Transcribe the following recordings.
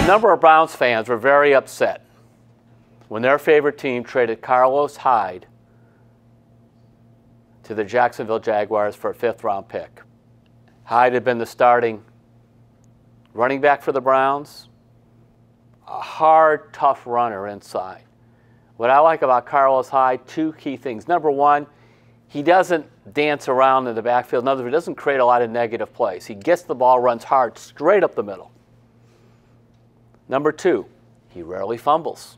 number of Browns fans were very upset when their favorite team traded Carlos Hyde to the Jacksonville Jaguars for a 5th-round pick. Hyde had been the starting running back for the Browns, a hard, tough runner inside. What I like about Carlos Hyde, 2 key things. Number one, he doesn't dance around in the backfield. In other words, he doesn't create a lot of negative plays. He gets the ball, runs hard, straight up the middle. Number 2, he rarely fumbles.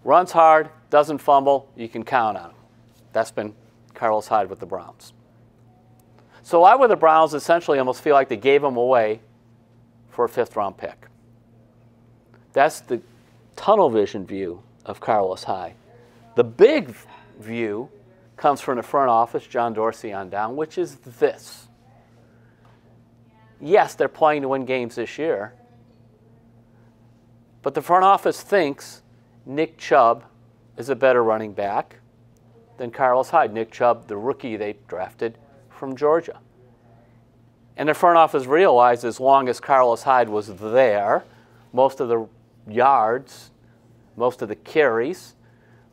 Runs hard, doesn't fumble, you can count on him. That's been Carlos Hyde with the Browns. So why would the Browns essentially almost feel like they gave him away for a 5th-round pick? That's the tunnel vision view of Carlos Hyde. The big view comes from the front office, John Dorsey on down, which is this. Yes, they're playing to win games this year, but the front office thinks Nick Chubb is a better running back than Carlos Hyde. Nick Chubb, the rookie they drafted from Georgia. And the front office realized as long as Carlos Hyde was there, most of the yards, most of the carries,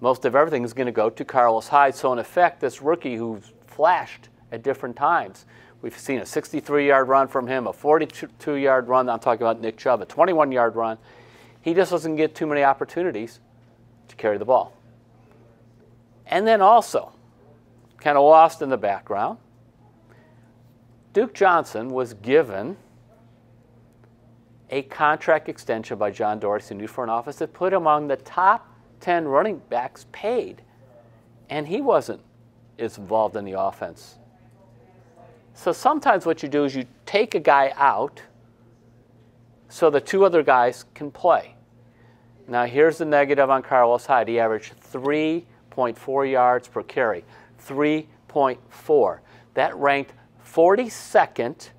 most of everything is going to go to Carlos Hyde. So in effect, this rookie who's flashed at different times, we've seen a 63-yard run from him, a 42-yard run, I'm talking about Nick Chubb, a 21-yard run. He just doesn't get too many opportunities to carry the ball. And then also, kind of lost in the background, Duke Johnson was given a contract extension by John Dorsey, new front office, that put him among the top 10 running backs paid. And he wasn't as involved in the offense. So sometimes what you do is you take a guy out so the 2 other guys can play. Now here's the negative on Carlos Hyde. He averaged 3.4 yards per carry. 3.4. That ranked 42nd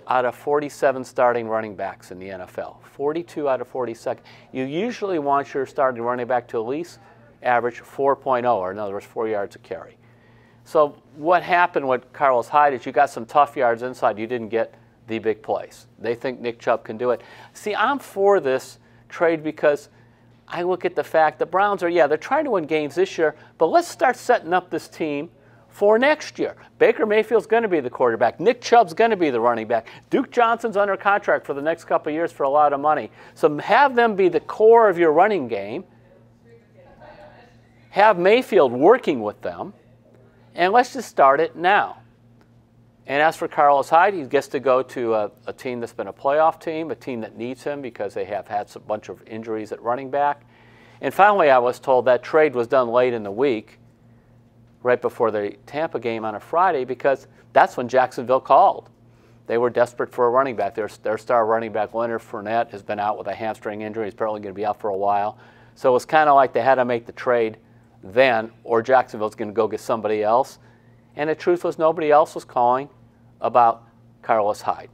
out of 47 starting running backs in the NFL. 42 out of 42nd. You usually want your starting running back to at least average 4.0, or in other words, 4 yards a carry. So what happened with Carlos Hyde is you got some tough yards inside. You didn't get the big plays. They think Nick Chubb can do it. See, I'm for this trade because I look at the fact the Browns are, yeah, they're trying to win games this year, but let's start setting up this team for next year. Baker Mayfield's going to be the quarterback. Nick Chubb's going to be the running back. Duke Johnson's under contract for the next couple of years for a lot of money. So have them be the core of your running game. Have Mayfield working with them. And let's just start it now. And as for Carlos Hyde, he gets to go to a team that's been a playoff team, a team that needs him because they have had a bunch of injuries at running back. And finally, I was told that trade was done late in the week, right before the Tampa game on a Friday, because that's when Jacksonville called. They were desperate for a running back. Their star running back, Leonard Fournette, has been out with a hamstring injury. He's probably going to be out for a while. So it was kind of like they had to make the trade then, or Jacksonville's going to go get somebody else. And the truth was nobody else was calling about Carlos Hyde.